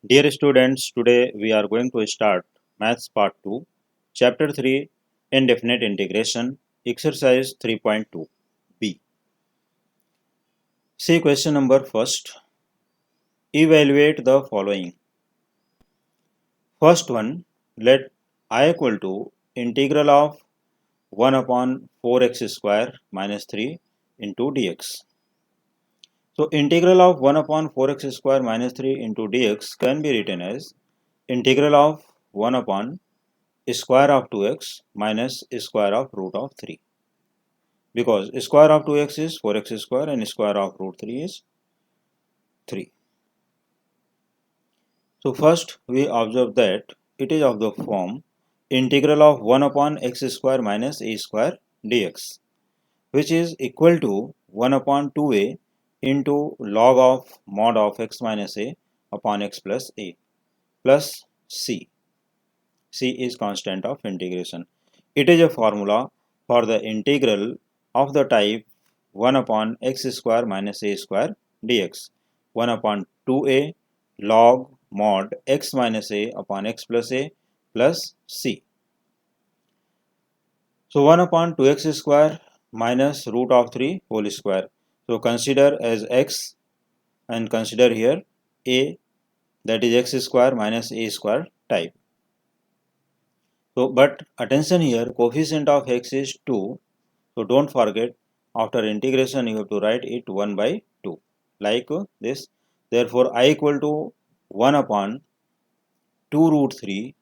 Dear students, today we are going to start Maths Part 2, Chapter 3, Indefinite Integration, Exercise 3.2, B. See question number first. Evaluate the following. First one, let I equal to integral of 1 upon 4x square minus 3 into dx. So integral of 1 upon 4x square minus 3 into dx can be written as integral of 1 upon square of 2x minus square of root of 3, because square of 2x is 4x square and square of root 3 is 3. So first we observe that it is of the form integral of 1 upon x square minus a square dx, which is equal to 1 upon 2a into log of mod of x minus a upon x plus a plus c. C is constant of integration. It is a formula for the integral of the type 1 upon x square minus a square dx, 1 upon 2a log mod x minus a upon x plus a plus c. So 1 upon 2x square minus root of 3 whole square. So consider as x and consider here a, that is x square minus a square type. So, but attention here, coefficient of x is 2. So, don't forget, after integration you have to write it 1 by 2 like this. Therefore, I equal to 1 upon 2 root 3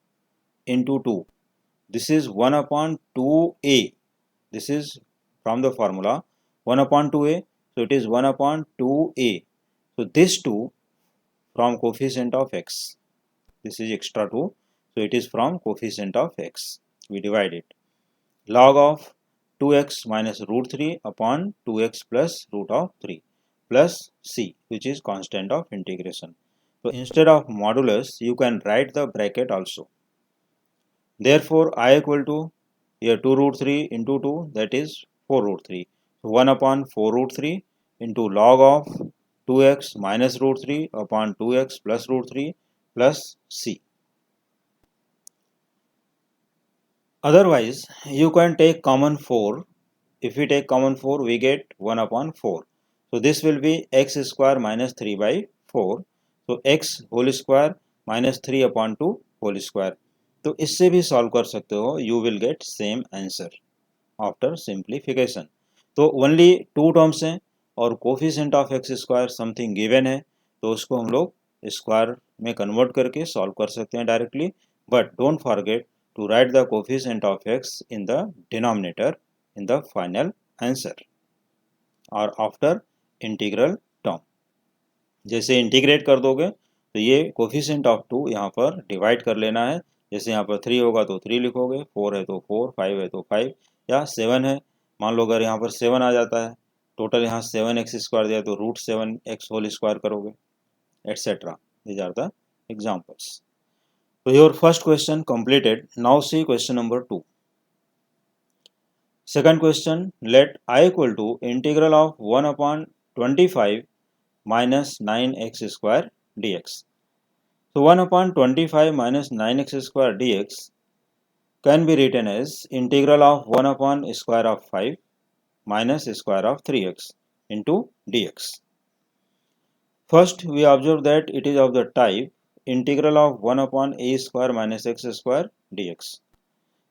into 2. This is 1 upon 2a. This is from the formula 1 upon 2a. So, it is 1 upon 2a. So, this 2 from coefficient of x. This is extra 2. So, it is from coefficient of x. We divide it. Log of 2x minus root 3 upon 2x plus root of 3 plus c, which is constant of integration. So instead of modulus, you can write the bracket also. Therefore, I equal to here 2 root 3 into 2, that is 4 root 3. So 1 upon 4 root 3 into log of 2x minus root 3 upon 2x plus root 3 plus c. Otherwise, you can take common 4. If we take common 4, we get 1 upon 4. So this will be x square minus 3 by 4. So x whole square minus 3 upon 2 whole square. तो इससे भी solve कर सकते हो, you will get same answer after simplification. तो only 2 terms हैं और coefficient of x square something given है, तो उसको हम लोग स्क्वायर में कन्वर्ट करके सॉल्व कर सकते हैं directly. But don't forget to write the coefficient of x in the denominator in the final answer or after integral term. जैसे इंटीग्रेट कर दोगे तो ये कोफिशिएंट ऑफ 2 यहाँ पर डिवाइड कर लेना है. जैसे यहाँ पर 3 होगा तो 3 लिखोगे, 4 है तो 4, 5 है तो 5, या 7 है, मान लो अगर यहाँ पर 7 आ जाता है, टोटल यहाँ 7x स्क्वायर दिया तो रूट 7x होल स्क्वायर करोगे, etcetera. These are the examples. So your first question completed. Now see question number 2. Second question, let I equal to integral of 1 upon 25 minus 9x square dx. So 1 upon 25 minus 9x square dx can be written as integral of 1 upon square of 5 minus square of 3x into dx. First, we observe that it is of the type integral of 1 upon a square minus x square dx.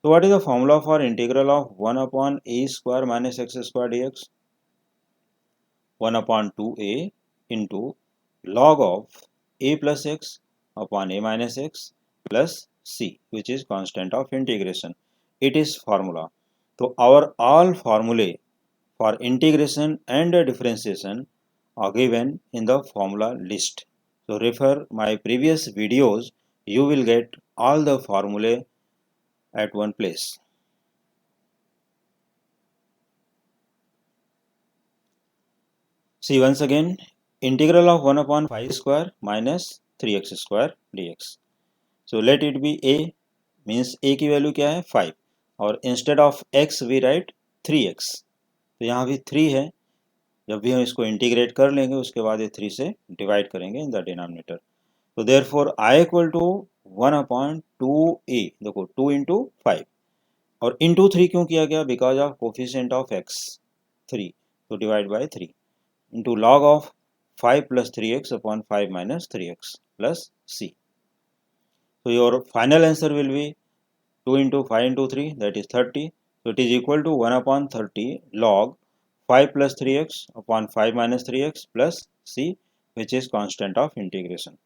So what is the formula for integral of 1 upon a square minus x square dx? 1 upon 2a into log of a plus x upon a minus x plus c, which is constant of integration. It is formula. So our all formulae for integration and differentiation are given in the formula list. So refer my previous videos, you will get all the formulae at one place. See once again, integral of 1 upon 5 square minus 3x square dx. So let it be a, means a की value क्या है 5, और instead of x we write 3x. तो यहाँ भी 3 है, जब भी हम इसको इंटीग्रेट कर लेंगे उसके बाद ये 3 से डिवाइड करेंगे इन द डिनोमिनेटर. तो therefore I equal to 1/2a, देखो 2 इंटू 5 और इंटू 3 क्यों किया गया, because of coefficient of x 3, तो divide by 3 into log of 5 plus 3x upon 5 minus 3x plus c. So your final answer will be 2 into 5 into 3, that is 30. So it is equal to 1/30 log 5 plus 3x upon 5 minus 3x plus c, which is constant of integration.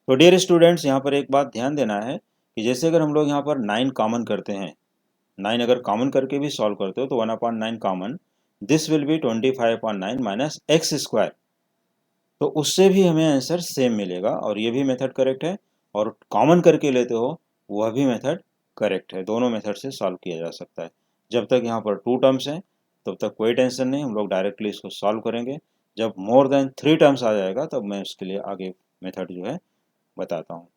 तो dear students, यहाँ पर एक बात ध्यान देना है कि जैसे अगर हम लोग यहाँ पर 9 कॉमन करते हैं, 9 अगर कॉमन करके भी सॉल्व करते हो तो 1/9 common, this will B 25/9 minus x square, तो उससे भी हमें आंसर सेम मिलेगा और ये भी मेथड करेक्ट है, और कॉमन करके लेते हो वह भी मेथड करेक्ट है। दोनों मेथड से सॉल्व किया जा सकता है। जब तक यहाँ पर 2 टर्म्स हैं तब तक कोई टेंशन नहीं, हम लोग डायरेक्टली इसको सॉल्व करेंगे। जब मोर देन 3 टर्म्स आ जाएगा तब मैं उसके लिए आगे मेथड जो है बताता हूँ।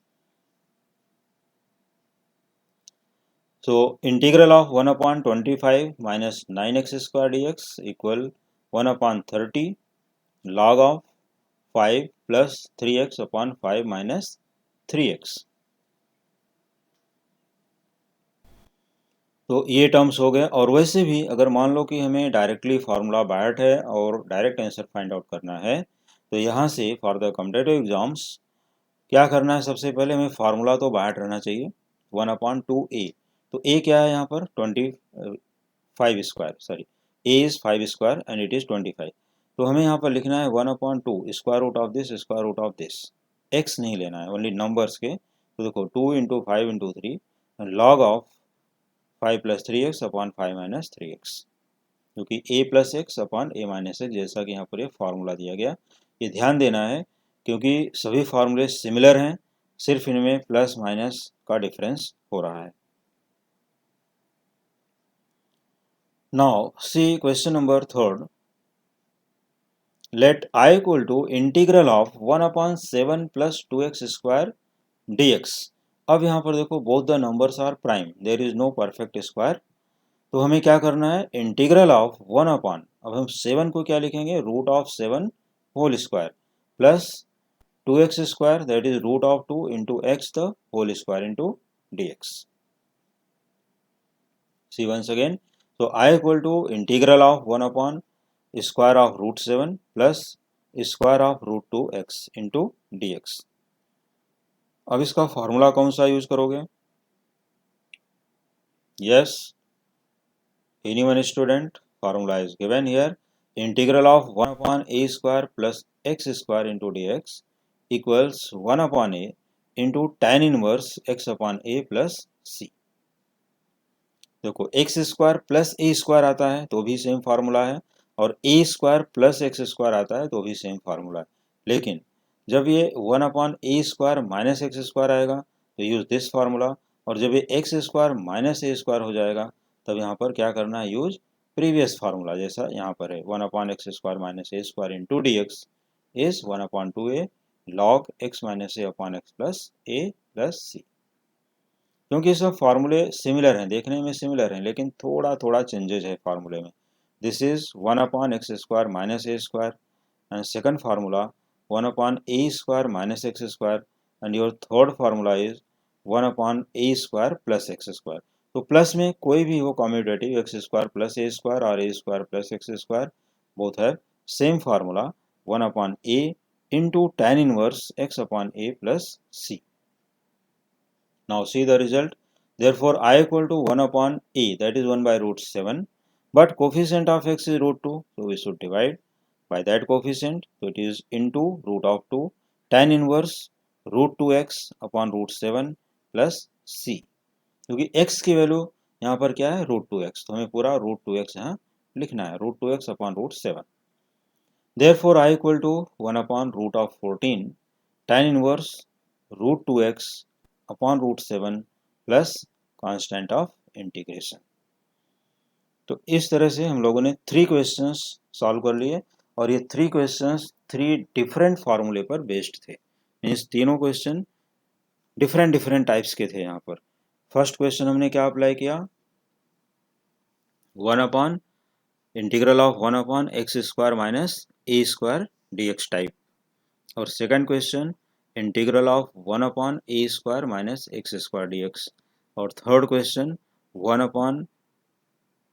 So integral of 1/25 minus 9x square dx equal 1/30 log of 5 plus 3x upon 5 minus 3x। तो ये टर्म्स हो गए। और वैसे भी अगर मान लो कि हमें डायरेक्टली फार्मूला बायट है और डायरेक्ट आंसर फाइंड आउट करना है, तो यहाँ से फॉर द कॉम्पिटिटिव एग्जाम्स क्या करना है, सबसे पहले हमें फार्मूला तो बायट रहना चाहिए 1/2a। तो a क्या है यहाँ पर 25 square, sorry a is 5 square and it is 25। तो हमें यहाँ पर लिखना है 1/2 square root of this square root of this, x नहीं लेना है, ओनली नंबर्स के। तो देखो 2 into 5 into 3 log of 5 plus 3x upon 5 minus 3x, क्योंकि a plus x upon a minus x, जैसा कि यहाँ पर ये फार्मूला दिया गया। ये ध्यान देना है क्योंकि सभी फार्मूले सिमिलर हैं, सिर्फ इनमें प्लस माइनस का डिफरेंस हो रहा है। Now see question number 3। Let i equal to integral of 1/7 plus 2x square dx। अब यहाँ पर देखो both the numbers are prime, there is no perfect square. तो हमें क्या करना है, इंटीग्रल ऑफ 1 अपॉन, अब हम 7 को क्या लिखेंगे, root of 7 whole square plus 2x square, that is root of 2 into x the whole square into dx। See once again, so I equal to integral of 1 upon square of root 7 plus square of root 2x into dx। अब इसका formula कौन सा use करोगे? Yes, anyone student, formula is given here, integral of 1 upon a square plus x square into dx equals 1 upon a into tan inverse x upon a plus c। देखो x square plus a square आता है तो भी same formula है, और a square plus x square आता है तो भी सेम फार्मूला है। लेकिन जब ये 1 upon a square minus x square आएगा तो यूज दिस फार्मूला, और जब ये x square minus a square हो जाएगा तब यहाँ पर क्या करना है, यूज प्रीवियस फार्मूला जैसा यहाँ पर है, 1 upon x square minus a square into d x is 1/2a log x minus a upon x plus a plus c. क्योंकि सब फार्मूले सिमिलर हैं, देखने में सिमिलर हैं, लेकिन थोड़ा थोड़ा चेंजेज है फार्मूले में। This is 1 upon x square minus a square, and second formula 1 upon a square minus x square, and your third formula is 1 upon a square plus x square. तो प्लस में कोई भी हो commutative, x square plus a square और a square plus x square, both have same formula 1 upon a into tan inverse x upon a plus c. Now see the result. Therefore, I equal to 1 upon a, that is 1 by root 7. But coefficient of x is root 2, so we should divide by that coefficient. So it is into root of 2 tan inverse root 2x upon root 7 plus c. क्योंकि x की value यहाँ पर क्या है, root 2x, तो हमें पूरा root 2x यहाँ लिखना है, root 2x upon root 7। Therefore, I equal to 1 upon root of 14 tan inverse root 2x upon root 7 plus constant of integration. तो इस तरह से हम लोगों ने 3 क्वेश्चंस सॉल्व कर लिए, और ये 3 क्वेश्चंस 3 डिफरेंट फार्मूले पर बेस्ड थे, मीन्स तीनों क्वेश्चन डिफरेंट डिफरेंट टाइप्स के थे। यहाँ पर फर्स्ट क्वेश्चन हमने क्या अप्लाई किया, 1 upon integral of 1 upon x square minus a square d x type, और second question integral of 1 upon a square minus x square d x, और third question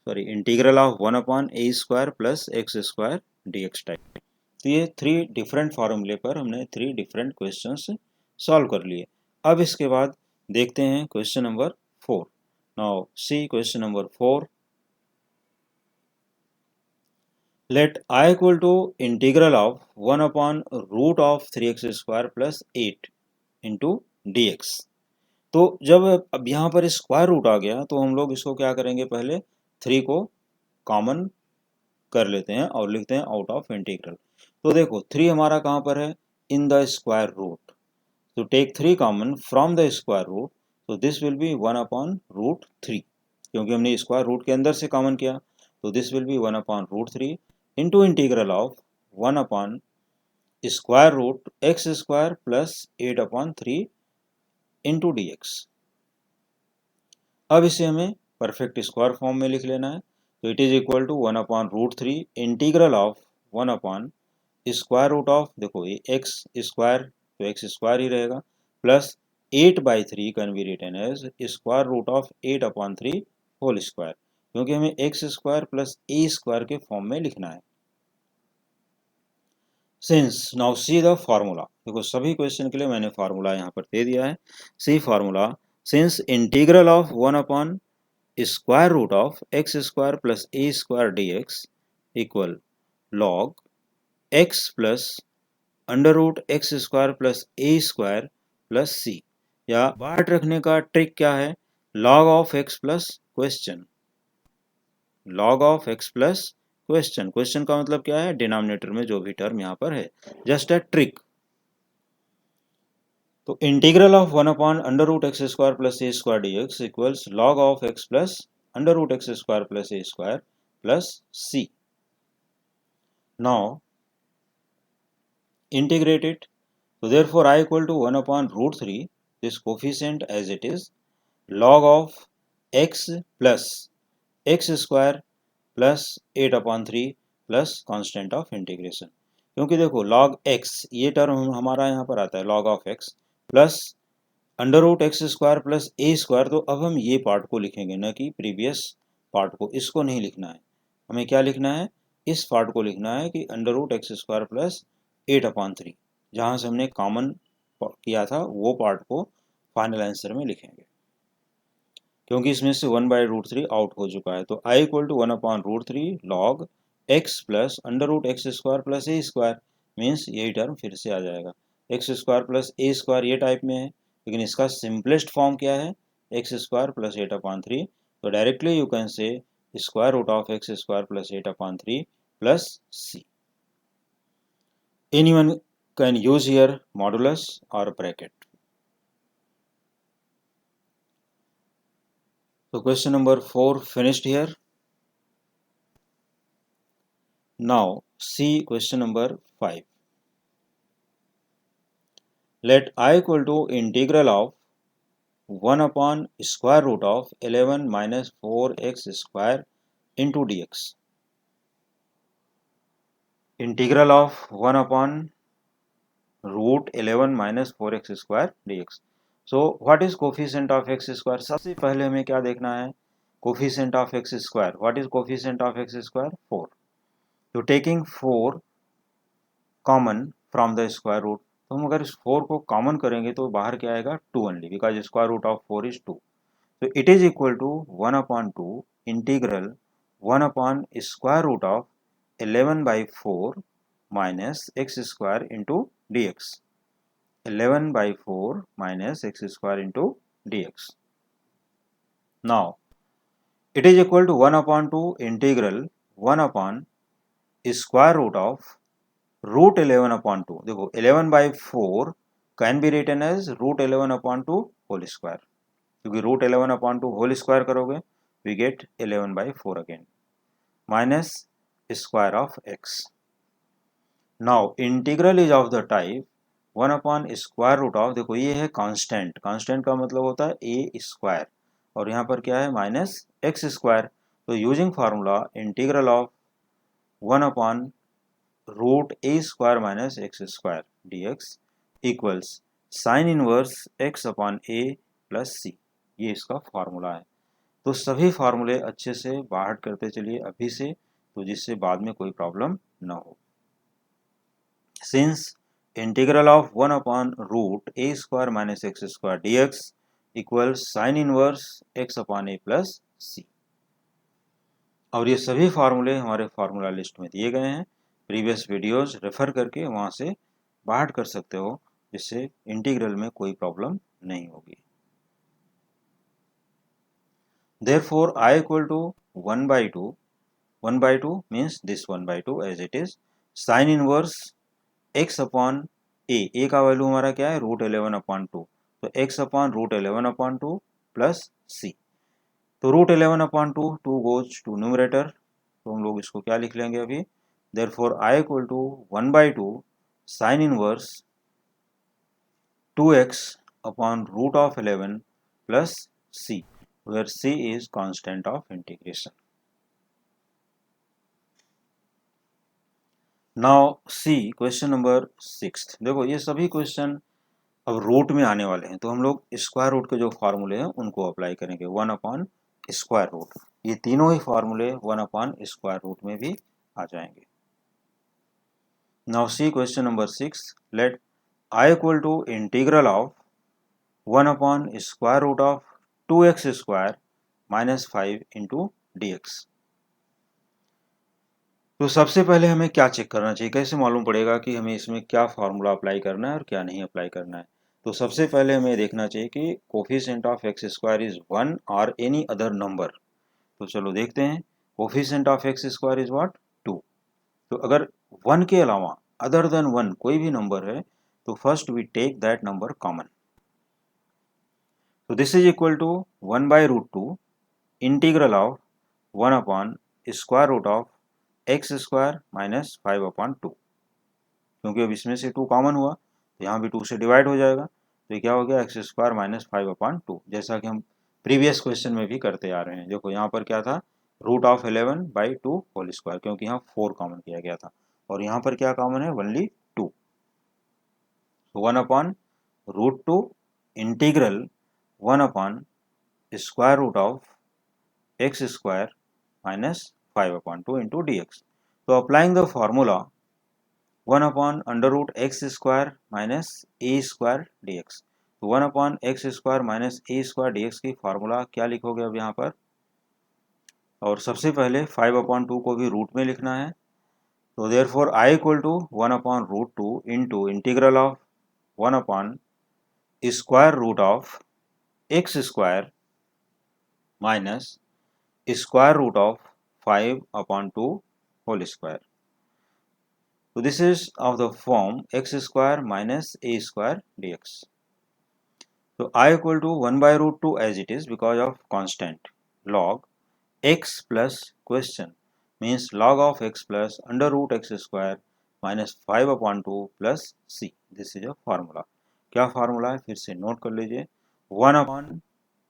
integral of 1 upon a square plus x square d x type. तो ये 3 different फार्मूले पर हमने 3 different questions solve कर लिए। अब इसके बाद देखते हैं question number 4। Now see question number 4। Let I equal to integral of 1 upon root of 3x square plus 8 into dx। तो जब अब यहाँ पर स्क्वायर रूट आ गया तो हम लोग इसको क्या करेंगे, पहले 3 को कॉमन कर लेते हैं और लिखते हैं आउट ऑफ इंटीग्रल। तो देखो 3 हमारा कहाँ पर है, इन द स्क्वायर रूट, तो take 3 common from the square root, तो this will be 1 upon root 3, क्योंकि हमने स्क्वायर रूट के अंदर से कॉमन किया, तो this will be 1 upon root 3 into integral of 1 upon square root x square plus 8 upon 3 into d x. अब इसे हमें परफेक्ट स्क्वायर फॉर्म में लिख लेना है, तो it is equal to 1 upon root 3 integral of 1 upon square root of, देखो ये एक्स स्क्वायर तो एक्स स्क्वायर ही रहेगा, plus 8/3 can be written as square root of 8 upon 3 whole square, क्योंकि हमें x square plus a square के form में लिखना है। Since now see the formula, देखो सभी क्वेश्चन के लिए मैंने फार्मूला यहाँ पर दे दिया है। See formula, since integral of 1 upon square root of x square plus a square d x equal log x plus under root x square plus a square plus c, या बाट रखने का ट्रिक क्या है, log of x plus question, log of x plus question, question का मतलब क्या है, डिनोमिनेटर में जो भी टर्म यहाँ पर है, जस्ट अ ट्रिक। तो integral of 1 upon under root x square plus a square d x equals log of x plus under root x square plus a square plus c. Now integrate it, so therefore I equal to 1 upon root 3, this coefficient as it is, log of x plus x square plus 8 upon 3 plus constant of integration, क्योंकि देखो log x ये term हमारा यहाँ पर आता है log of x plus under root x square plus a square, तो अब हम ये पार्ट को लिखेंगे, न कि प्रीवियस पार्ट को, इसको नहीं लिखना है, हमें क्या लिखना है, इस पार्ट को लिखना है कि under root x square plus 8 upon 3, जहाँ से हमने कॉमन किया था वो पार्ट को फाइनल आंसर में लिखेंगे, क्योंकि इसमें से 1/√3 आउट हो चुका है। तो i equal to 1 upon root 3 log x plus under root x square plus a square, means यही टर्म फिर से आ जाएगा, x square plus a square ये टाइप में है, लेकिन इसका सिंपलेस्ट फॉर्म क्या है, एक्स स्क्वायर प्लस 8 अपॉन 3, तो directly you can say square root of x square plus 8 upon 3 plus c. Anyone can use here modulus or bracket. So question number 4 finished here. Now see question number 5. Let I equal to integral of 1 upon square root of 11 minus 4x square into dx. Integral of 1 upon root 11 minus 4x square dx. So what is coefficient of x square? सबसे पहले हमें क्या देखना है, coefficient of x square. What is coefficient of x square? 4. So taking 4 common from the square root, तो हम अगर इस 4 को कॉमन करेंगे तो बाहर क्या आएगा, 2 only, because square root of 4 is 2. So it is equal to 1 upon 2 integral 1 upon square root of 11/4 minus x square into dx. 11/4 minus x square into dx. Now it is equal to 1 upon 2 integral 1 upon square root of root 11 upon 2. देखो 11/4 can be written as root 11 upon 2 whole square, क्योंकि root 11 upon 2 whole square करोगे we get 11/4 again minus square of x. Now integral is of the type 1 upon square root of, देखो ये है constant, constant का मतलब होता है ए square, और यहाँ पर क्या है माइनस एक्स स्क्वायर, तो using formula integral of 1 upon root a square minus x square d x equals sine inverse x upon a plus c, ये इसका फार्मूला है। तो सभी फार्मूले अच्छे से बाहर करते चलिए अभी से, तो जिससे बाद में कोई प्रॉब्लम ना हो। Since integral of 1 upon root a square minus x square dx equals sine inverse x upon a plus c, और ये सभी फार्मूले हमारे फार्मूला लिस्ट में दिए गए हैं। प्रीवियस वीडियोस रेफर करके वहाँ से बाहर कर सकते हो, जिससे इंटीग्रल में कोई प्रॉब्लम नहीं होगी। Therefore I equal to 1 by 2, 1 by 2 means this 1 by 2 as it is, sin inverse x upon a का वैल्यू हमारा क्या है, √11 अपॉन 2, तो x upon √11 upon 2 plus c, तो √11 अपॉन 2, 2 गोज टू न्यूमरेटर, तो हम लोग इसको क्या लिख लेंगे अभी, therefore I equal to 1 by 2 sine inverse 2x upon √11 plus c, where c is constant of integration. Now see question number 6। देखो ये सभी क्वेश्चन अब रूट में आने वाले हैं, तो हम लोग स्क्वायर रूट के जो फार्मूले हैं उनको अप्लाई करेंगे। 1 अपॉन स्क्वायर रूट, ये तीनों ही फार्मूले 1 अपॉन स्क्वायर रूट में भी आ जाएंगे। Now see question number 6, let I equal to integral of 1 upon square root of 2x square minus 5 into dx। तो सबसे पहले हमें क्या चेक करना चाहिए, कैसे मालूम पड़ेगा कि हमें इसमें क्या फार्मूला अप्लाई करना है और क्या नहीं अप्लाई करना है। तो सबसे पहले हमें देखना चाहिए कि coefficient of x square is 1 और एनी अदर नंबर। तो चलो देखते हैं, coefficient of x square is what, 2। तो अगर 1 के अलावा अदर देन 1 कोई भी नंबर है, तो first we take that number common. तो this is equal to 1 by √2 integral of 1 upon square root of x square minus 5 upon 2, क्योंकि अब इसमें से 2 कॉमन हुआ तो यहाँ भी 2 से डिवाइड हो जाएगा, तो ये क्या हो गया, एक्स स्क्वायर माइनस 5 अपॉन 2, जैसा कि हम प्रीवियस क्वेश्चन में भी करते आ रहे हैं। देखो यहाँ पर क्या था, √11 बाई 2 होल स्क्वायर, क्योंकि यहाँ 4 कॉमन किया गया था, और यहाँ पर क्या कॉमन है, only 2। 1 upon √2 integral 1 upon square root of x square minus 5 upon 2 into d x. तो applying the formula 1 upon under root x square minus a square d x, तो 1 upon x square minus a square d x की formula क्या लिखोगे अब यहाँ पर, और सबसे पहले 5 अपॉन 2 को भी रूट में लिखना है। तो therefore I equal to 1 upon √2 into integral of 1 upon square root of x square minus square root of 5 upon 2 whole square. So this is of the form x square minus a square dx. So I equal to 1 by √2 as it is because of constant log x plus question means log of x plus under root x square minus 5 upon 2 plus c. This is a formula. क्या formula है फिर से note कर लीजिए, 1 upon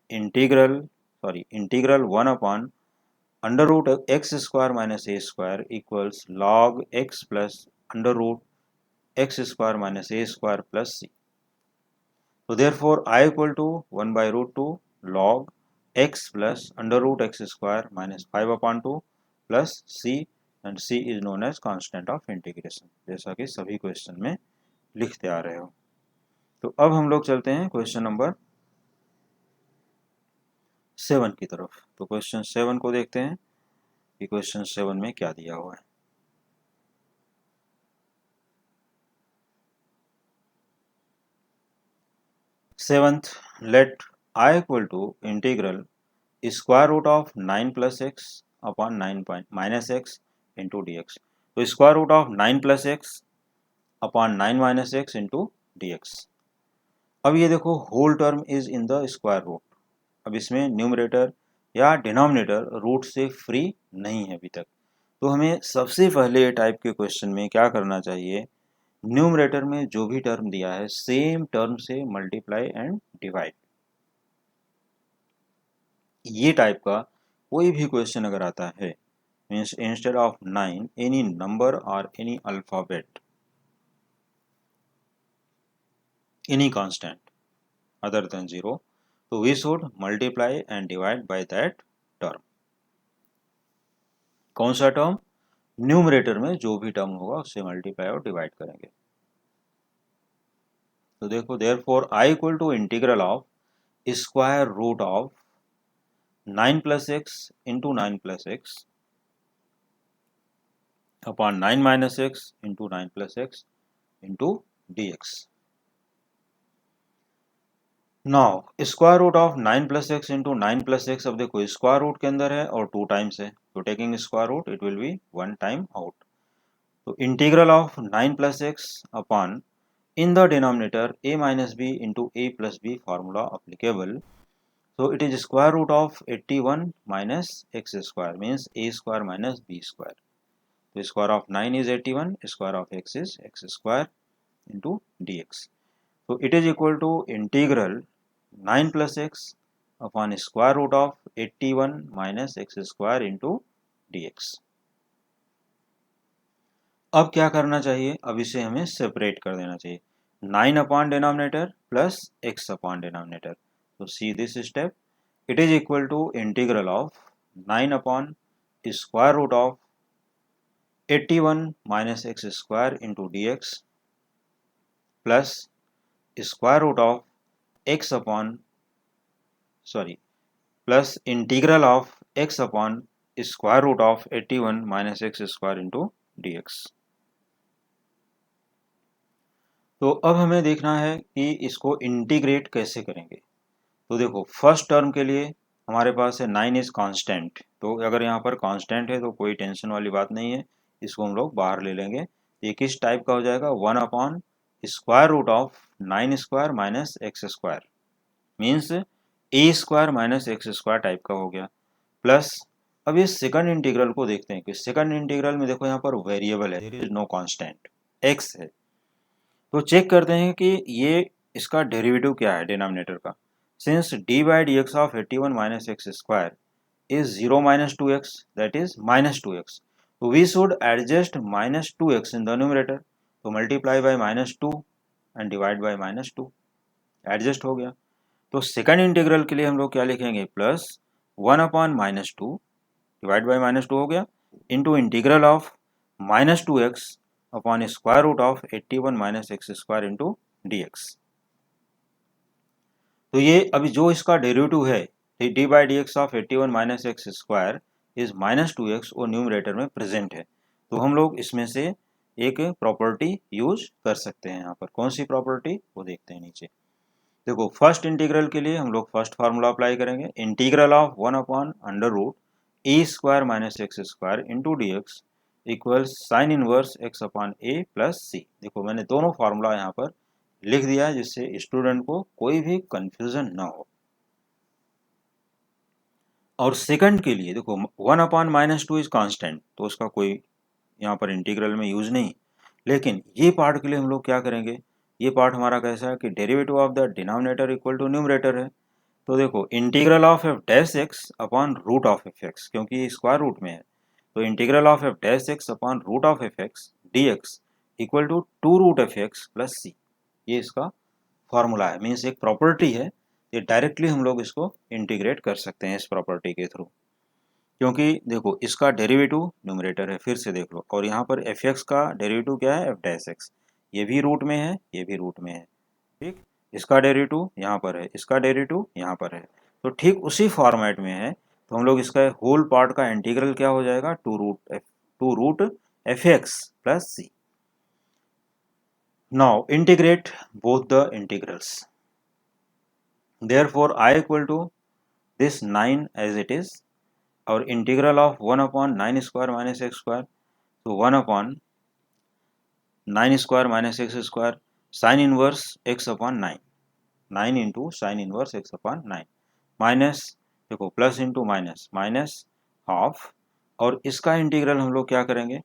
integral 1 upon under root x square minus a square equals log x plus under root x square minus a square plus c. तो therefore I equal to 1 by √2 log x plus under root x square minus 5 upon 2 plus c, and c is known as constant of integration, जैसा कि सभी question में लिखते आ रहे हो। तो अब हम लोग चलते हैं क्वेश्चन नंबर 7 की तरफ। तो क्वेश्चन 7 को देखते हैं कि क्वेश्चन 7 में क्या दिया हुआ है। Seventh, let I equal to integral square root of 9 plus x upon 9 minus x into d x. तो square root of 9 plus x upon 9 minus x into d x. अब ये देखो whole term is in the square root, अब इसमें numerator या denominator root से free नहीं है अभी तक। तो हमें सबसे पहले टाइप के क्वेश्चन में क्या करना चाहिए, न्यूमरेटर में जो भी टर्म दिया है सेम टर्म से मल्टीप्लाई एंड डिवाइड। ये टाइप का कोई भी क्वेश्चन अगर आता है, means instead of 9 any number और any alphabet, any constant other than 0, so we should multiply and divide by that term. कौन सा टर्म? न्यूमरेटर में जो भी टर्म होगा उससे मल्टीप्लाई और डिवाइड करेंगे. तो देखो, therefore I equal to integral of square root of 9 plus x into 9 plus x upon 9 minus x into 9 plus x into dx. Now square root of 9 plus x into 9 plus x, अब देखो square root के अंदर है और 2 times है, तो taking square root it will be 1 time out. तो integral of 9 plus x upon in the denominator a minus b into a plus b formula applicable. So it is square root of 81 minus x square, means a square minus b square. The square of 9 is 81, square of x is x square into dx. So it is equal to integral 9 plus x upon square root of 81 minus x square into dx. अब क्या करना चाहिए? अब इसे हमें separate कर देना चाहिए. 9 upon denominator plus x upon denominator. तो see this step, it is equal to integral of 9 upon square root of 81 minus x square into d x plus square root of x upon plus integral of x upon square root of 81 minus x square into d x. तो अब हमें देखना है कि इसको integrate कैसे करेंगे. तो देखो, फर्स्ट टर्म के लिए हमारे पास है 9 इज कांस्टेंट, तो अगर यहाँ पर कांस्टेंट है तो कोई टेंशन वाली बात नहीं है, इसको हम लोग बाहर ले लेंगे. ये किस टाइप का हो जाएगा? 1 upon square root of 9 square minus x square, means a square minus x square type का हो गया. प्लस अब ये सेकंड इंटीग्रल को देखते हैं कि सेकंड इंटीग्रल में देखो यहाँ पर वेरिएबल है, there is no constant, x है. तो चेक करते हैं कि ये इसका डेरिवेटिव क्या है डिनोमिनेटर का. Since D by d x of 81 minus x square is 0 minus 2x, that is minus 2x. So we should adjust minus 2x in the numerator. तो multiply by minus 2 and divide by minus 2. Adjust हो गया. तो second integral के लिए हम लोग क्या लिखेंगे? Plus 1 upon minus 2 divide by minus 2 हो गया into integral of minus 2x upon square root of 81 minus x square into dx. तो ये अभी जो इसका डेरिवेटिव है d by d x of 81 minus x square is minus 2x और numerator में प्रेजेंट है. तो हम लोग इसमें से एक प्रॉपर्टी यूज कर सकते हैं. यहाँ पर कौन सी प्रॉपर्टी वो देखते हैं नीचे. देखो, फर्स्ट इंटीग्रल के लिए हम लोग फर्स्ट फार्मूला अप्लाई करेंगे. Integral of 1 upon under root a square minus x square into d x equals sine inverse x upon a plus c. देखो, मैंने दोनों फार्मूला यहाँ पर लिख दिया है जिससे स्टूडेंट को कोई भी कंफ्यूजन ना हो. और सेकंड के लिए देखो 1 अपॉन माइनस 2 इज कांस्टेंट, तो उसका कोई यहाँ पर इंटीग्रल में यूज नहीं. लेकिन ये पार्ट के लिए हम लोग क्या करेंगे? ये पार्ट हमारा कैसा है कि derivative of the denominator equal to numerator है. तो देखो, integral of f dash x upon root of f x, क्योंकि ये स्क्वायर रूट में है, तो integral of f dash x upon root of f x d x equal to 2 root f x plus c. ये इसका formula है, means एक property है. ये डायरेक्टली हम लोग इसको इंटीग्रेट कर सकते हैं इस प्रॉपर्टी के थ्रू, क्योंकि देखो इसका डेरिवेटिव न्यूमरेटर है. फिर से देख लो, और यहाँ पर एफ एक्स का डेरिवेटिव क्या है? F dash x. ये भी रूट में है, ये भी रूट में है. ठीक, इसका डेरिवेटिव यहाँ पर है, इसका डेरिवेटिव यहाँ पर है, तो ठीक उसी फॉर्मेट में है. तो हम लोग इसका होल पार्ट का इंटीग्रल क्या हो जाएगा? 2 root f x plus c. Now integrate both the integrals. Therefore I equal to this 9 as it is. Our integral of 1 upon 9 square minus x square. So 1 upon 9 square minus x square sin inverse x upon 9. 9 into sin inverse x upon 9. Minus देखो plus into minus, minus half. और इसका integral हम लोग क्या करेंगे?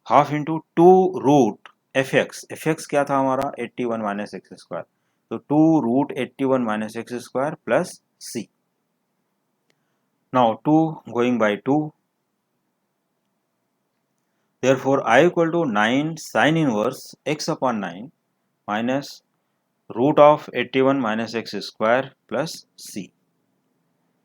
Half into 2 root f x क्या था हमारा? 81 माइनस एक्स स्क्वायर. तो 2 root 81 minus x square plus c. Now 2 going by 2, therefore I equal to 9 sin inverse x upon 9 minus root of 81 minus x square plus c.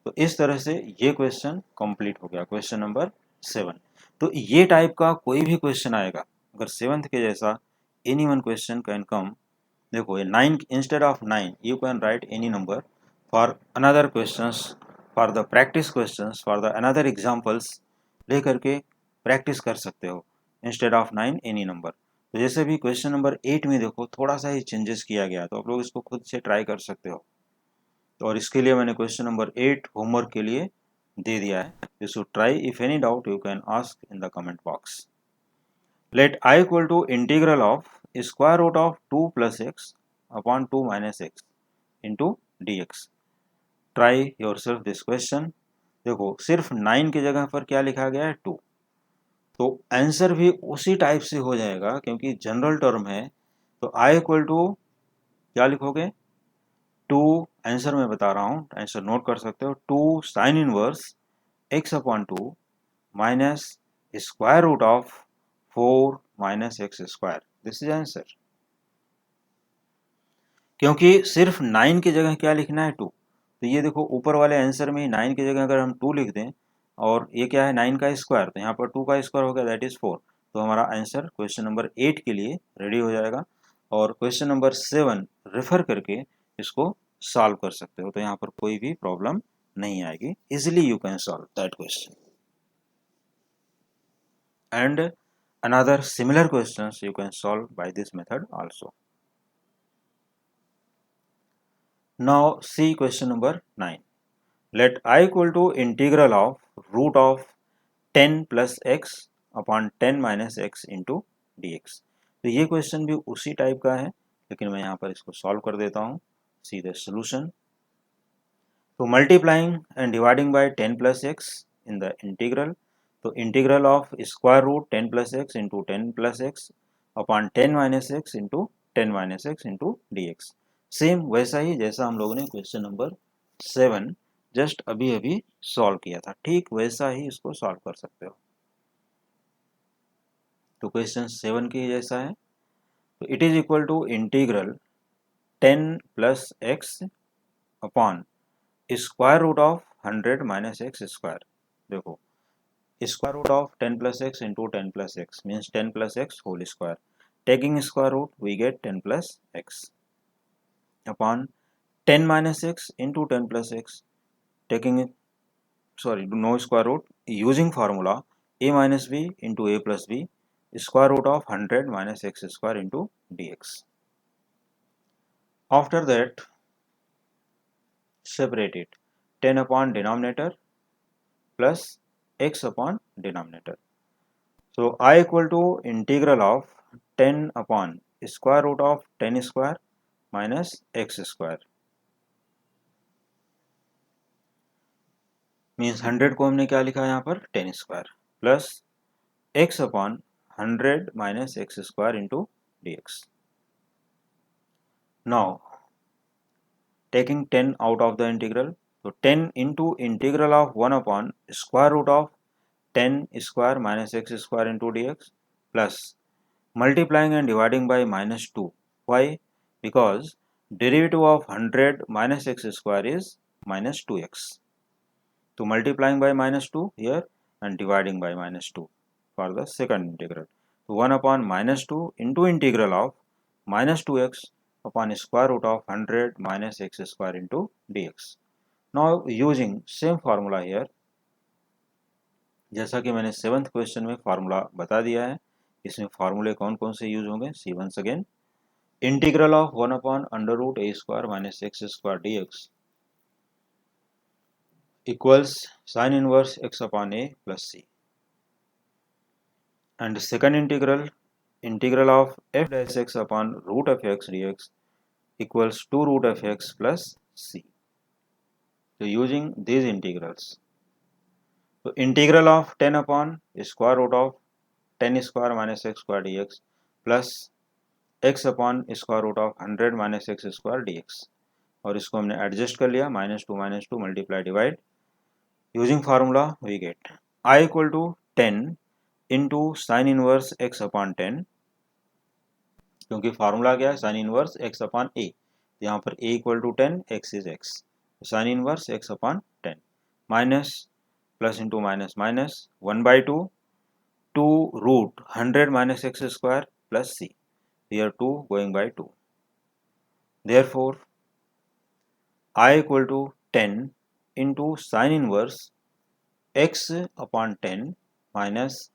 तो इस तरह से ये question complete हो गया, क्वेश्चन नंबर 7। तो ये टाइप का कोई भी क्वेश्चन आएगा अगर 7th के जैसा, any one question can come. देखो ये 9 instead of 9 you can write any number for another questions, for the practice questions, for the another examples लेकर के प्रैक्टिस कर सकते हो। Instead of 9 any number. तो जैसे भी क्वेश्चन नंबर 8 में देखो थोड़ा सा ही चेंजेस किया गया, तो आप लोग इसको खुद से ट्राई कर सकते हो। तो और इसके लिए मैंने क्वेश्चन नंबर 8 होमवर्क के लिए दे दिया है। You should try, if any doubt you can ask in the comment box. Let I equal to integral of square root of 2 plus x upon 2 minus x into d x. Try yourself this question. देखो सिर्फ 9 की जगह पर क्या लिखा गया है 2, तो आंसर भी उसी टाइप से हो जाएगा क्योंकि जनरल टर्म है। तो I इक्वल टू क्या लिखोगे 2, आंसर मैं बता रहा हूँ, आंसर नोट कर सकते हो, 2 sine inverse x upon 2 minus square root of 4 minus x square. This is answer. क्योंकि सिर्फ 9 की जगह क्या लिखना है 2, तो ये देखो ऊपर वाले आंसर में 9 की जगह अगर हम 2 लिख दें और ये क्या है 9 का स्क्वायर, तो यहाँ पर 2 का स्क्वायर हो गया, दैट इज 4। तो हमारा आंसर क्वेश्चन नंबर 8 के लिए रेडी हो जाएगा। और क्वेश्चन नंबर 7 रेफर करके इसको सॉल्व कर सकते हो, तो यहाँ पर कोई भी प्रॉब्लम नहीं आएगी, easily you can solve that question and another similar questions you can solve by this method also. Now see question number 9. Let I equal to integral of root of 10 plus x upon 10 minus x into dx। तो ये question भी उसी type का है, लेकिन मैं यहाँ पर इसको सॉल्व कर देता हूँ। See the solution. तो multiplying and dividing by 10 plus x in the integral, तो integral of square root 10 plus x into 10 plus x upon 10 minus x into 10 minus x into d x. Same वैसा ही जैसा हम लोगों ने question number 7 just अभी अभी solve किया था, ठीक वैसा ही इसको सॉल्व कर सकते हो। तो क्वेश्चन 7 के जैसा है। तो it is equal to integral 10 plus x upon square root of 100 minus x square. देखो square root of 10 plus x into 10 plus x means 10 plus x whole square. Taking square root we get 10 plus x upon 10 minus x into 10 plus x, taking it, sorry, no square root, using formula a minus b into a plus b square root of 100 minus x square into dx. After that separate it, 10 upon denominator plus x upon denominator. So I equal to integral of 10 upon square root of 10 square minus x square means 100 को हमने क्या लिखा है यहाँ पर 10 square plus x upon 100 minus x square into dx. Now taking 10 out of the integral, so 10 into integral of 1 upon square root of 10 square minus x square into dx plus multiplying and dividing by minus 2. Why? Because derivative of 100 minus x square is minus 2x. So multiplying by minus 2 here and dividing by minus 2 for the second integral. So 1 upon minus 2 into integral of minus 2x upon square root of 100 minus x square into dx. Now using same formula here, जैसा कि मैंने 7th question में formula बता दिया है, इसमें फार्मूले कौन कौन से यूज होंगे, see once again. Integral of 1 upon under root a square minus x square d x equals sine inverse x upon a plus c, and second integral integral of f dash x upon root f x d x equals 2 root f x plus c. तो using these integrals, तो integral of 10 upon square root of 10 square minus x square d x plus x upon square root of 100 minus x square d x, और इसको हमने adjust कर लिया, minus two multiply divide, using formula we get I equal to 10 into sine inverse x upon 10, क्योंकि formula क्या है sine inverse x upon a, यहाँ पर a equal to 10, x is x, sine inverse x upon 10, minus plus into minus minus 1/2 2 root 100 minus x square plus c, here 2 going by 2, therefore I equal to 10 into sin inverse x upon 10 minus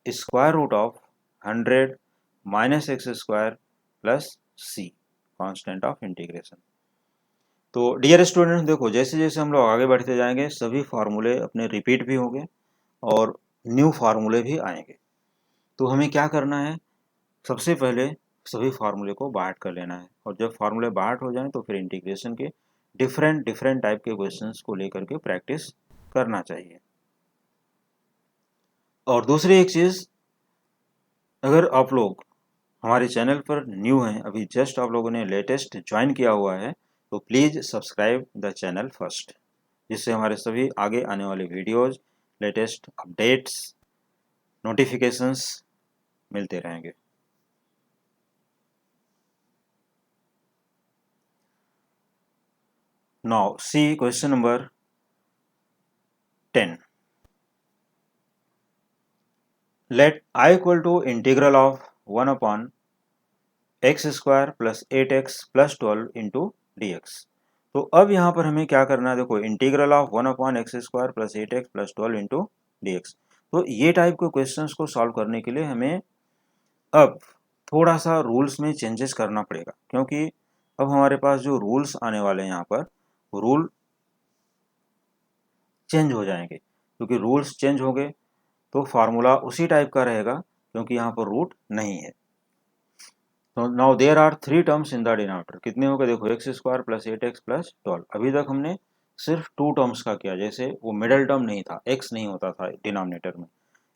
square root of 100 minus x square plus c, constant of integration। तो dear students देखो, जैसे जैसे हम लोग आगे बढ़ते जाएंगे सभी फार्मूले अपने रिपीट भी होंगे और न्यू फार्मूले भी आएंगे। तो हमें क्या करना है, सबसे पहले सभी फार्मूले को बाहर कर लेना है, और जब फार्मूले बाहर हो जाएं तो फिर इंटीग्रेशन के डिफरेंट टाइप के क्वेश्चंस को लेकर के प्रैक्टिस करना चाहिए। और दूसरी एक चीज़, अगर आप लोग हमारे चैनल पर न्यू हैं, अभी जस्ट आप लोगों ने लेटेस्ट ज्वाइन किया हुआ है, तो please subscribe the channel first, जिससे हमारे सभी आगे आने वाले वीडियोज़, लेटेस्ट अपडेट्स, नोटिफिकेशंस मिलते रहेंगे। Now see question number 10। Let I equal to integral of 1 upon x square plus 8x plus 12 into d x. तो अब यहाँ पर हमें क्या करना है, देखो integral of 1 upon x square plus 8x plus 12 into d x. तो ये टाइप के क्वेश्चंस को सॉल्व करने के लिए हमें अब थोड़ा सा रूल्स में चेंजेस करना पड़ेगा, क्योंकि अब हमारे पास जो रूल्स आने वाले हैं यहाँ पर रूल चेंज हो जाएंगे, क्योंकि रूल्स चेंज हो गए तो फार्मूला उसी टाइप का रहेगा, क्योंकि यहाँ पर रूट नहीं है। तो now there are 3 terms in the denominator, कितने हो गए देखो, x square plus 8x plus 12। अभी तक हमने सिर्फ 2 टर्म्स का किया, जैसे वो मिडल टर्म नहीं था, x नहीं होता था डिनोमिनेटर में,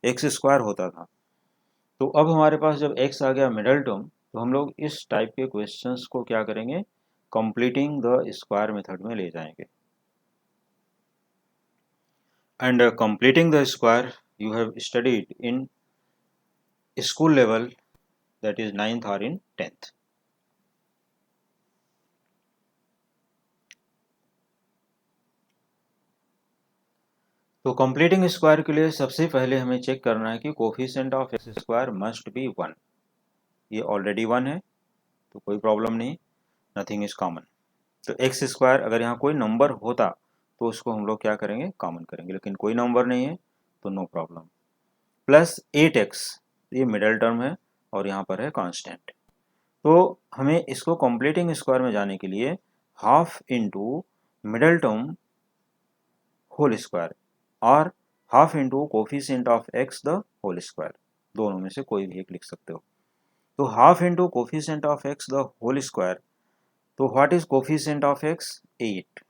एक्स स्क्वायर होता था। तो अब हमारे पास जब x आ गया मिडल टर्म, तो हम लोग इस टाइप के क्वेश्चंस को क्या करेंगे, कंप्लीटिंग द स्क्वायर मेथड में ले जाएंगे। And completing the square you have studied in school level, that is 9th or in 10th। तो कंप्लीटिंग स्क्वायर के लिए सबसे पहले हमें चेक करना है कि coefficient of x square must be 1। ये ऑलरेडी 1 है तो कोई प्रॉब्लम नहीं, नथिंग इज कॉमन। तो एक्स स्क्वायर अगर यहाँ कोई नंबर होता तो उसको हम लोग क्या करेंगे, कॉमन करेंगे, लेकिन कोई नंबर नहीं है तो नो प्रॉब्लम। प्लस 8x, ये मिडल टर्म है और यहाँ पर है कांस्टेंट। तो हमें इसको कंप्लीटिंग स्क्वायर में जाने के लिए half into middle term whole square और half into coefficient of x the whole square, दोनों में से कोई भी एक लिख सकते हो। तो half into coefficient of x the whole square, तो what is coefficient of x, 8,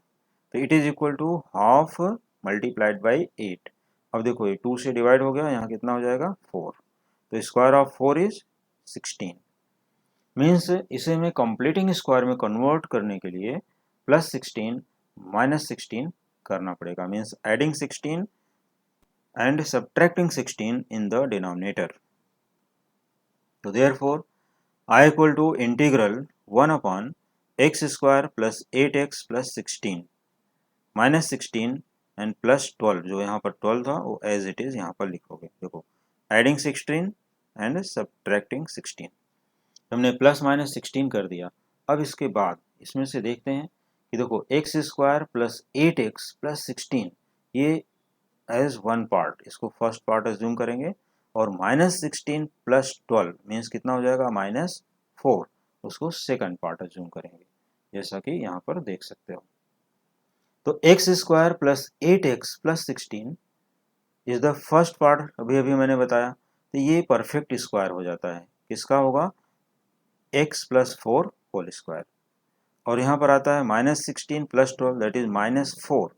तो it is equal to half multiplied by 8। अब देखो ये 2 से डिवाइड हो गया, यहाँ कितना हो जाएगा 4, तो स्क्वायर ऑफ 4 इज 16। मीन्स इसे मैं कंप्लीटिंग स्क्वायर में कन्वर्ट करने के लिए प्लस 16 माइनस 16 करना पड़ेगा, means adding 16 and subtracting 16 in the denominator। So therefore I equal to integral 1 upon x square plus 8x plus 16 minus 16 and plus 12, जो यहाँ पर 12 था वो as it is यहाँ पर लिखोगे। देखो adding 16 and subtracting 16, हमने प्लस माइनस 16 कर दिया। अब इसके बाद इसमें से देखते हैं कि देखो x square plus 8x plus 16, ये एज वन पार्ट, इसको फर्स्ट पार्ट एज्यूम करेंगे, और माइनस 16 प्लस 12 मीन्स कितना हो जाएगा -4, उसको सेकंड पार्ट एज्यूम करेंगे, जैसा कि यहाँ पर देख सकते हो। तो x square plus 8x plus 16 is the first part, अभी अभी मैंने बताया, तो ये परफेक्ट स्क्वायर हो जाता है, किसका होगा, x प्लस 4 होल स्क्वायर। और यहाँ पर आता है -16 प्लस 12 दैट इज -4,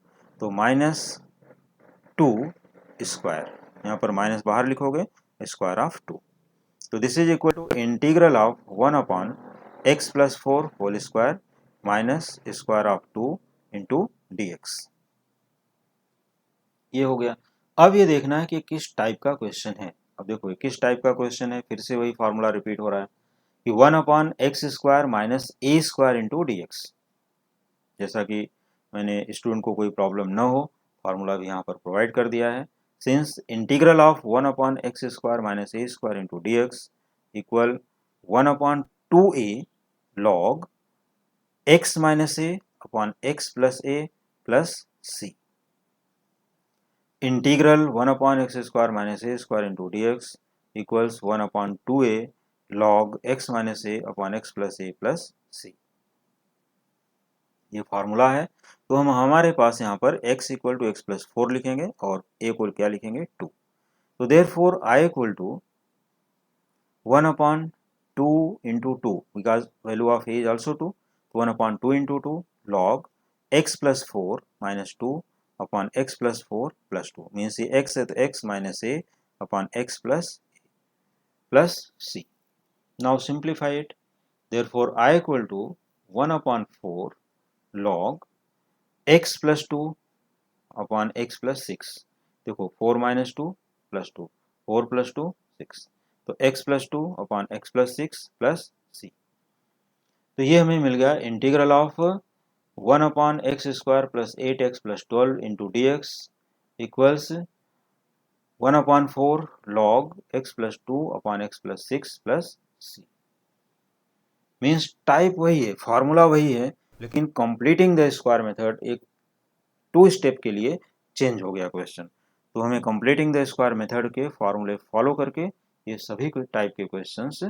तो -2 स्क्वायर, यहाँ पर माइनस बाहर लिखोगे, स्क्वायर ऑफ 2। तो this is equal to integral of 1 upon x plus 4 whole square minus square of 2 into d x. ये हो गया। अब ये देखना है कि किस टाइप का क्वेश्चन है। अब देखो किस टाइप का क्वेश्चन है, फिर से वही फार्मूला रिपीट हो रहा है कि 1/x² minus a square into d x. जैसा कि मैंने स्टूडेंट को कोई प्रॉब्लम न हो, फार्मूला भी यहाँ पर प्रोवाइड कर दिया है। Since integral of 1/x² minus a square into d x equal 1/2a log x minus a upon x plus a plus c. Integral 1/x² minus a square into d x equals 1/2a log x minus a upon x plus a plus c. ये formula है। तो हम हमारे पास यहाँ पर x equal to x plus 4 लिखेंगे और a को क्या लिखेंगे 2। तो therefore I equal to 1/2 into 2 because value of a is also 2, 1/2 into 2 log x plus 4 minus 2 upon x plus 4 plus 2 means ये x है तो x minus a upon x plus c। Now simplify it. Therefore I equal to 1/4 log x plus 2 upon x plus 6। देखो 4 minus 2 plus 2, 4 plus 2 6, तो x plus 2 upon x plus 6 plus c। तो ये हमें मिल गया integral of 1/x² plus 8x plus 12 into d x equals 1/4 log x plus 2 upon x plus 6 plus c। Means type वही है, formula वही है, लेकिन कंप्लीटिंग द स्क्वायर मेथड एक 2 स्टेप के लिए चेंज हो गया क्वेश्चन। तो हमें कंप्लीटिंग द स्क्वायर मेथड के फॉर्मूले फॉलो करके ये सभी टाइप के क्वेश्चंस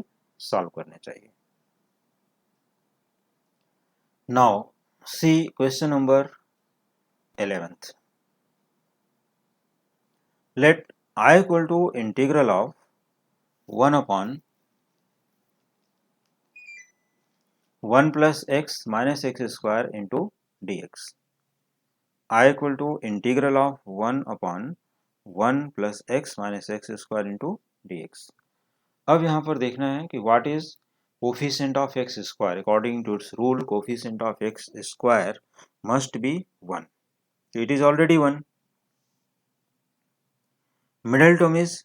सॉल्व करने चाहिए। Now see question number 11th। Let I equal to integral of 1/1 plus x minus x square into d x. I equal to integral of 1/1 plus x minus x square into d x. अब यहाँ पर देखना है कि what is coefficient of x square. According to its rule coefficient of x square must be 1। So it is already 1. Middle term is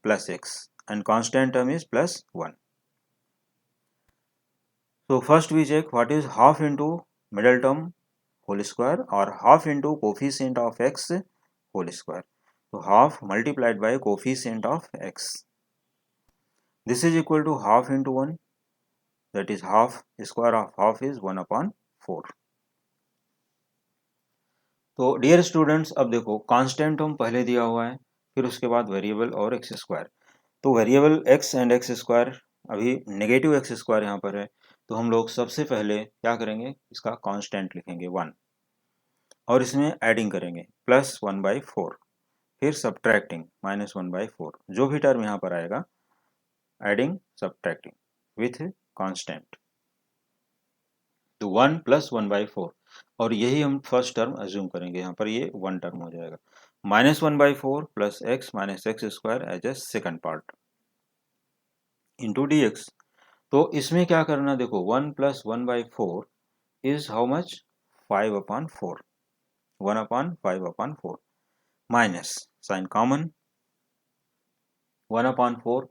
plus x and constant term is plus 1. So first we check what is half into middle term whole square or half into coefficient of x whole square. So half multiplied by coefficient of x. This is equal to half into 1, that is half, square of half is 1/4. तो dear students अब देखो constant term पहले दिया हुआ है, फिर उसके बाद वेरिएबल और एक्स स्क्वायर। तो variable x and x square, अभी नेगेटिव एक्स स्क्वायर यहाँ पर है, तो हम लोग सबसे पहले क्या करेंगे, इसका कांस्टेंट लिखेंगे 1 और इसमें एडिंग करेंगे प्लस 1/4, फिर सब्ट्रैक्टिंग माइनस 1/4, जो भी टर्म यहाँ पर आएगा एडिंग सब्ट्रैक्टिंग विथ कांस्टेंट। तो 1 प्लस 1/4 और यही हम फर्स्ट टर्म अज्यूम करेंगे, यहाँ पर ये 1 टर्म हो जाएगा। Minus 1/4 plus x minus x square as a second part into d x. तो इसमें क्या करना, देखो 1 plus 1/4 is how much 5/4, 1/5/4 minus sign common 1/4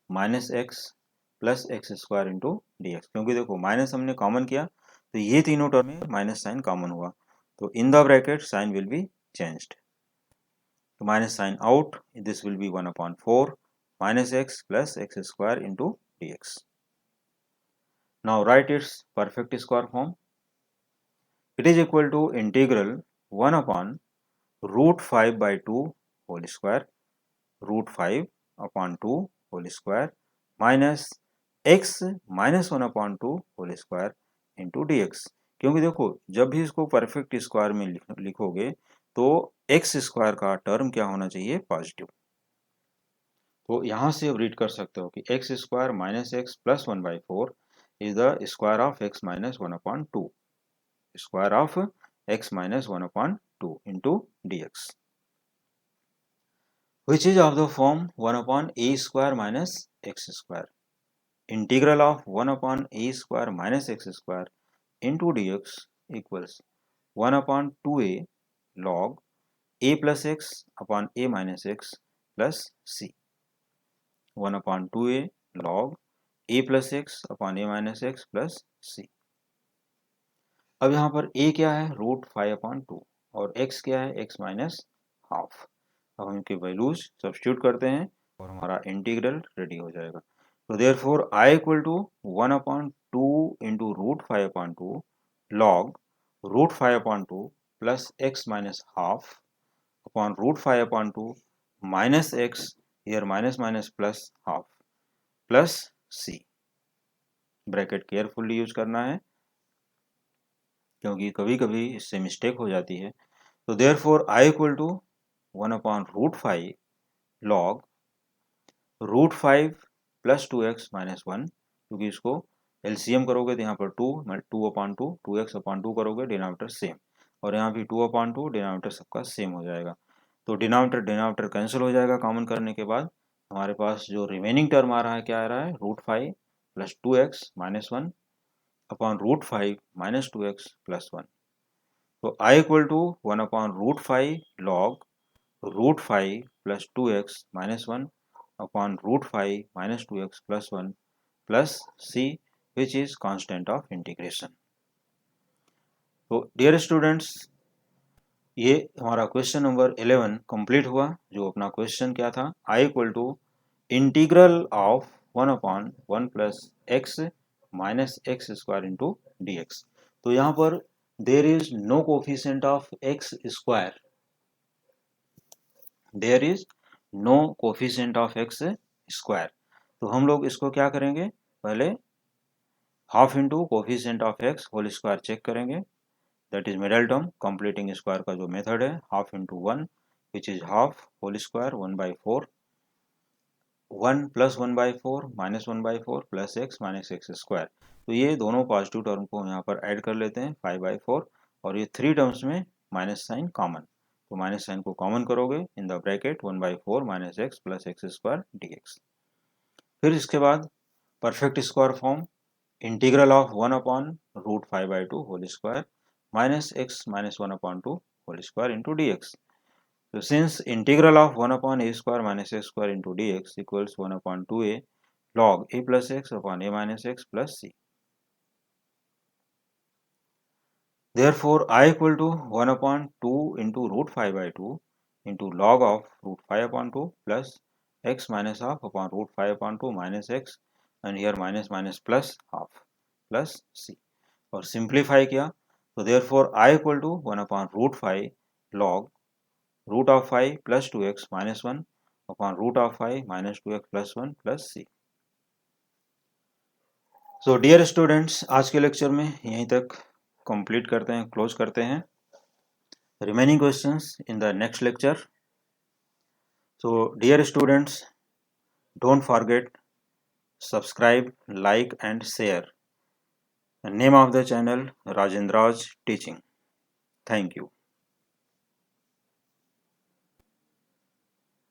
minus x plus x square into d x. क्योंकि देखो माइनस हमने कॉमन किया तो ये तीनों टर्म में माइनस साइन कॉमन हुआ, तो in the bracket sign will be changed, तो minus sign out, this will be 1/4 minus x plus x square into d x. Now write its perfect square form. It is equal to integral 1 upon root 5 by 2 whole square, root 5 upon 2 whole square minus x minus 1/2 whole square into dx। क्योंकि देखो जब भी इसको perfect square में लिखोगे तो x square का term क्या होना चाहिए, पॉजिटिव। तो यहाँ से अब रीड कर सकते हो कि x square minus x plus 1/4 is the square of x minus 1/2, square of x minus 1/2 into dx, which is of the form 1/a square minus x square. Integral of 1/a square minus x square into dx equals 1/2a log a plus x upon a minus x plus c, 1/2a log a plus x upon a minus x plus c. अब यहाँ पर a क्या है, root 5/2 और x क्या है, x minus half. अब हम इनके वैल्यूज सब्स्टिट्यूट करते हैं और हमारा इंटीग्रल रेडी हो जाएगा। तो therefore I equal to 1/2 into root 5/2 log root 5/2 plus x minus half upon root 5/2 minus x, here minus minus plus half plus c. Bracket carefully use करना है क्योंकि कभी कभी इससे मिस्टेक हो जाती है। तो therefore I equal to 1/√5 log root 5 plus 2x minus 1, क्योंकि इसको एलसीएम करोगे तो यहाँ पर 2/2 2x/2 करोगे, डिनोमिनेटर सेम, और यहाँ भी 2/2 डिनोमिनेटर सबका सेम हो जाएगा। तो डिनोमिनेटर कैंसिल हो जाएगा कॉमन करने के बाद। हमारे पास जो रिमेनिंग टर्म आ रहा है, क्या आ रहा है, √5 plus 2x minus 1 upon √5 minus 2x plus 1। तो I equal to 1/√5 log √5 plus 2x minus 1 upon √5 minus 2x plus 1 plus c, which is constant of integration. तो डियर स्टूडेंट्स, ये हमारा क्वेश्चन नंबर 11 कंप्लीट हुआ। जो अपना क्वेश्चन क्या था, I equal to integral of 1/1 plus x minus x square into d x. तो यहाँ पर there is no coefficient of x square, there is no coefficient of x square. तो हम लोग इसको क्या करेंगे, पहले half into coefficient of x whole square check करेंगे, that is middle term. Completing square का जो मेथड है, half into 1 which is half whole square 1/4, 1 plus 1/4 minus 1/4 plus x minus x square. तो ये दोनों पॉजिटिव टर्म को यहाँ पर ऐड कर लेते हैं 5/4, और ये 3 टर्म्स में माइनस साइन कॉमन, तो माइनस साइन को कॉमन करोगे in the bracket 1/4 minus x plus x square dx। फिर इसके बाद perfect square form, integral of 1/√5/2 whole square minus x minus 1/2 whole square into dx। So since integral of 1/a square minus x square into dx equals 1/2a log a plus x upon a minus x plus c. Therefore, I equal to 1/2 into √5/2 into log of √5/2 plus x minus half upon √5/2 minus x, and here minus minus plus half plus c. और simplify किया, तो therefore I equal to 1/√5 log root of 5 plus 2x minus 1 upon root of 5 minus 2x plus 1 plus c. So dear students, आज के lecture में यहीं तक complete करते हैं, क्लोज करते हैं। Remaining questions in the next lecture. So dear students, don't forget subscribe, like and share. The name of the channel Rajendraj Teaching. Thank you.